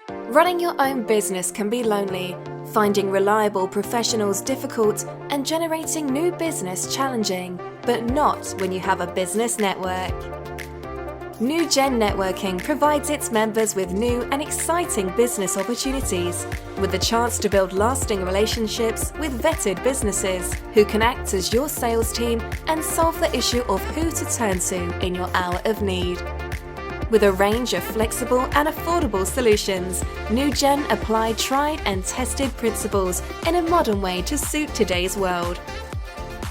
Running your own business can be lonely, finding reliable professionals difficult, and generating new business challenging, but not when you have a business network. NewGen Networking provides its members with new and exciting business opportunities, with the chance to build lasting relationships with vetted businesses who can act as your sales team and solve the issue of who to turn to in your hour of need. With a range of flexible and affordable solutions, NewGen apply tried and tested principles in a modern way to suit today's world.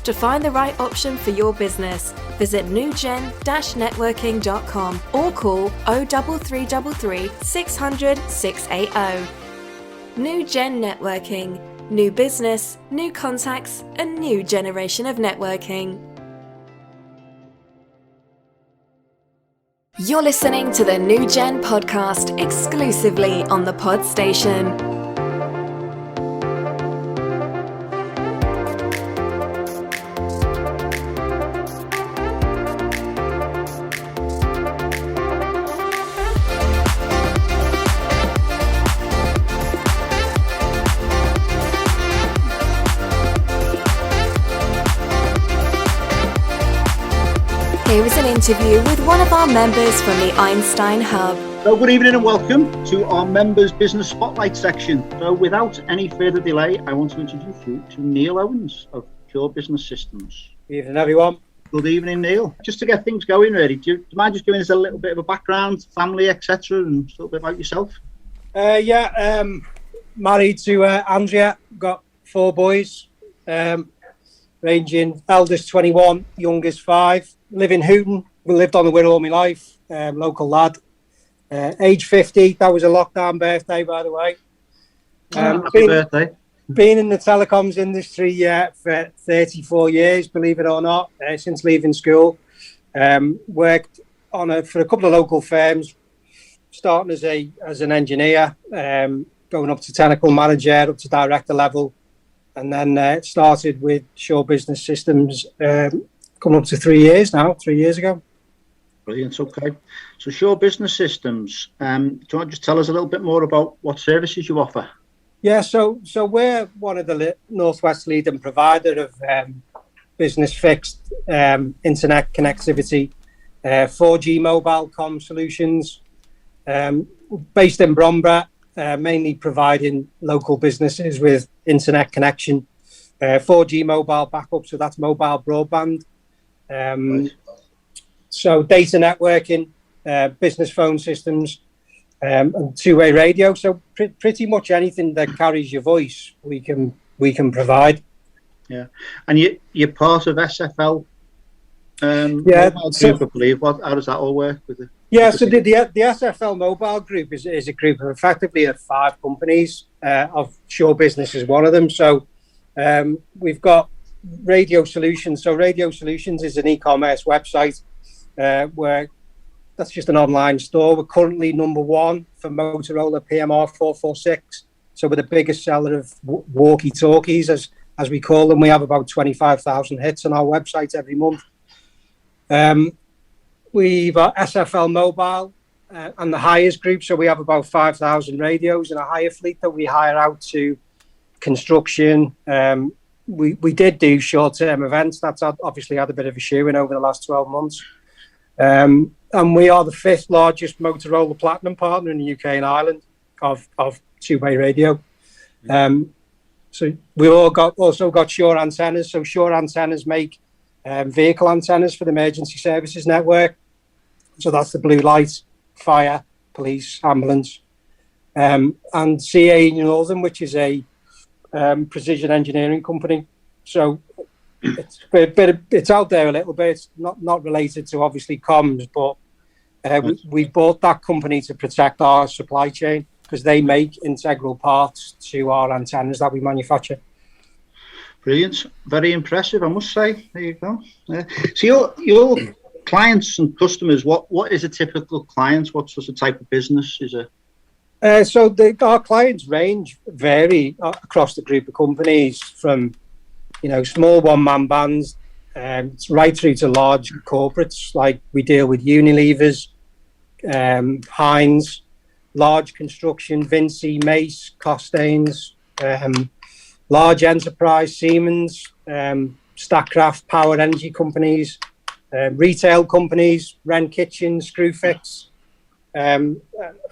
To find the right option for your business, visit newgen-networking.com or call 03333 600 680. NewGen Networking. New business, new contacts, a new generation of networking. You're listening to the NewGen podcast exclusively on the Pod Station. Here is an interview with one of our members from the Einstein Hub. So good evening and welcome to our members business spotlight section. So without any further delay, I want to introduce you to Neil Owens of Pure Business Systems. Good evening, everyone. Good evening, Neil. Just to get things going, really, do you mind just giving us a little bit of a background, family, etc., and a little bit about yourself? Married to Andrea, got 4 boys, ranging eldest 21, youngest 5. Live in Hooton. We lived on the Wirral all my life. Local lad. Age 50. That was a lockdown birthday, by the way. Happy birthday. Been in the telecoms industry for 34 years, believe it or not, since leaving school. Worked for a couple of local firms, starting as an engineer, going up to technical manager, up to director level, and then started with Shaw Business Systems. Coming up to 3 years now, 3 years ago. Brilliant, okay. So Shaw Business Systems, do you want to just tell us a little bit more about what services you offer? Yeah, so we're one of the Northwest leading provider of business fixed internet connectivity, 4G mobile com solutions, based in Bromborough, mainly providing local businesses with internet connection, 4G mobile backup, so that's mobile broadband. So data networking, business phone systems, and two-way radio. So pretty much anything that carries your voice, we can provide. Yeah, and you're part of SFL. Group, I believe. How does that all work with it? Yeah, so the SFL Mobile Group is a group of effectively 5 companies. Of Shaw Business is one of them. So we've got Radio Solutions. So Radio Solutions is an e-commerce website where that's just an online store. We're currently number 1 for Motorola PMR 446. So we're the biggest seller of walkie-talkies, as we call them. We have about 25,000 hits on our website every month. We've got SFL Mobile and the hires group. So we have about 5,000 radios in a hire fleet that we hire out to construction. We did do short-term events. That's obviously had a bit of a shoe-in over the last 12 months. And we are the 5th largest Motorola Platinum partner in the UK and Ireland of two-way radio. So we also got Shaw antennas. So Shaw antennas make vehicle antennas for the emergency services network. So that's the blue light, fire, police, ambulance. And CA Northern, which is a precision engineering company. So it's out there a little bit. It's not related to obviously comms, but we bought that company to protect our supply chain because they make integral parts to our antennas that we manufacture. Brilliant, very impressive, I must say. There you go. So your clients and customers, what is a typical client? What sort of type of business is it? So our clients vary across the group of companies from, small one-man bands right through to large corporates. Like we deal with Unilevers, Heinz, large construction, Vinci, Mace, Costains, large enterprise, Siemens, Statkraft, power energy companies, retail companies, Wren Kitchens, Screwfix, and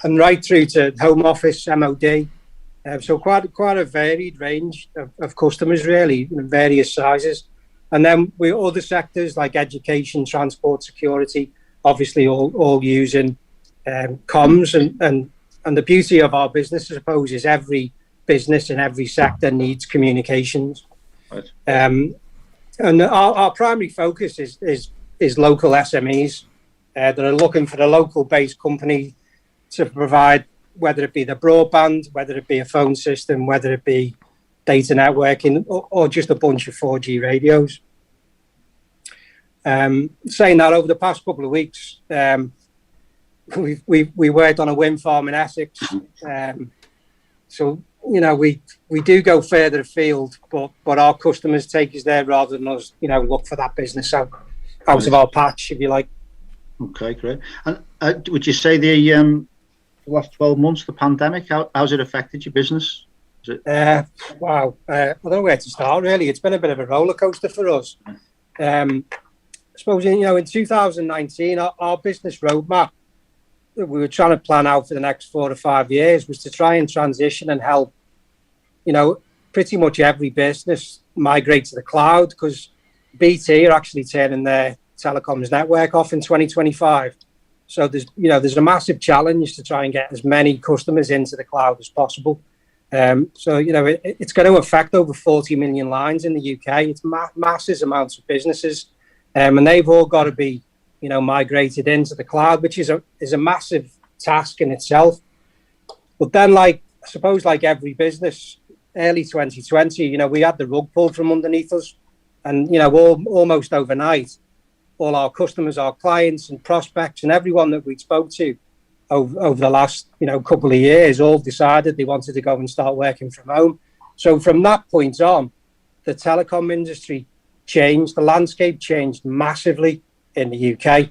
right through to home office, MOD. So quite a varied range of customers, really, in various sizes. And then we other sectors like education, transport, security, obviously all using comms. And the beauty of our business, I suppose, is every business in every sector needs communications. Right. And our primary focus is local SMEs that are looking for a local-based company to provide, whether it be the broadband, whether it be a phone system, whether it be data networking, or just a bunch of 4G radios. Saying that, over the past couple of weeks, we worked on a wind farm in Essex. So, we do go further afield, but our customers take us there rather than us, look for that business out of our patch, if you like. Okay, great. And would you say the last 12 months, the pandemic, how's it affected your business? Wow. I don't know where to start, really. It's been a bit of a roller coaster for us. I suppose, in 2019, our business roadmap that we were trying to plan out for the next 4 to 5 years was to try and transition and help, pretty much every business migrate to the cloud, because BT are actually turning their telecoms network off in 2025. So there's a massive challenge to try and get as many customers into the cloud as possible. It's going to affect over 40 million lines in the UK. It's massive amounts of businesses, and they've all got to be, migrated into the cloud, which is a massive task in itself. But then, I suppose, like every business, early 2020, we had the rug pulled from underneath us, and almost overnight, all our customers, our clients and prospects and everyone that we spoke to over the last, couple of years all decided they wanted to go and start working from home. So from that point on, the telecom industry changed, the landscape changed massively in the UK,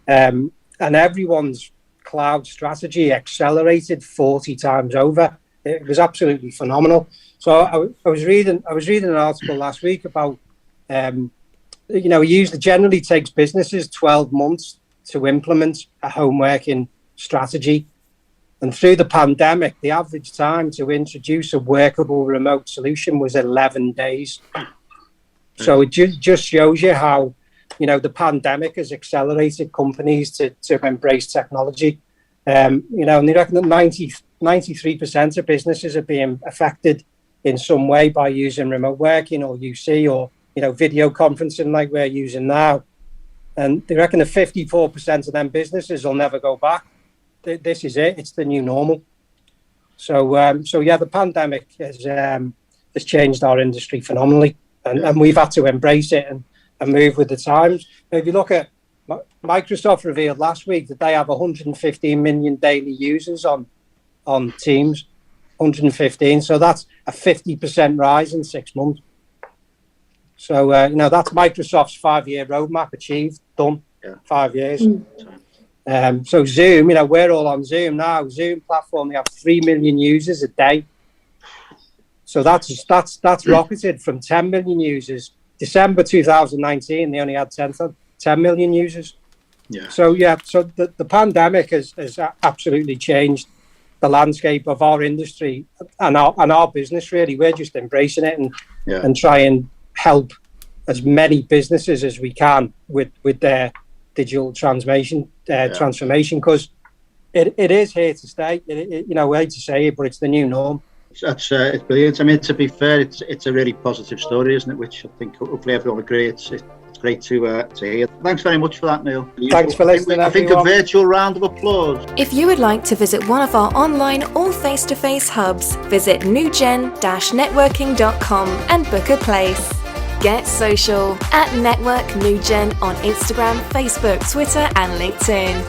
and everyone's cloud strategy accelerated 40 times over. It was absolutely phenomenal. So I was reading an article last week about, it usually generally takes businesses 12 months to implement a home working strategy. And through the pandemic, the average time to introduce a workable remote solution was 11 days. So it just shows you how, the pandemic has accelerated companies to embrace technology. And they reckon that 93% of businesses are being affected in some way by using remote working or UC or, video conferencing like we're using now. And they reckon that 54% of them businesses will never go back. This is it. It's the new normal. So the pandemic has changed our industry phenomenally, and we've had to embrace it and move with the times. If you look at Microsoft revealed last week that they have 115 million daily users on Teams, 115. So that's a 50% rise in 6 months. So, that's Microsoft's 5-year roadmap achieved, done, 5 years. So Zoom, we're all on Zoom now. Zoom platform, they have 3 million users a day. So that's rocketed from 10 million users. December 2019, they only had 10 million users. Yeah. So the pandemic has absolutely changed the landscape of our industry and our business. Really, we're just embracing it and try and help as many businesses as we can with their digital transformation, because it is here to stay. I hate to say it, but it's the new norm. It's brilliant. I mean, to be fair, it's a really positive story, isn't it? Which I think hopefully everyone agrees. It's great to hear. Thanks very much for that, Neil. Thanks for listening. I think a virtual round of applause. If you would like to visit one of our online or face-to-face hubs, visit newgen-networking.com and book a place. Get social at Network NewGen on Instagram, Facebook, Twitter and LinkedIn.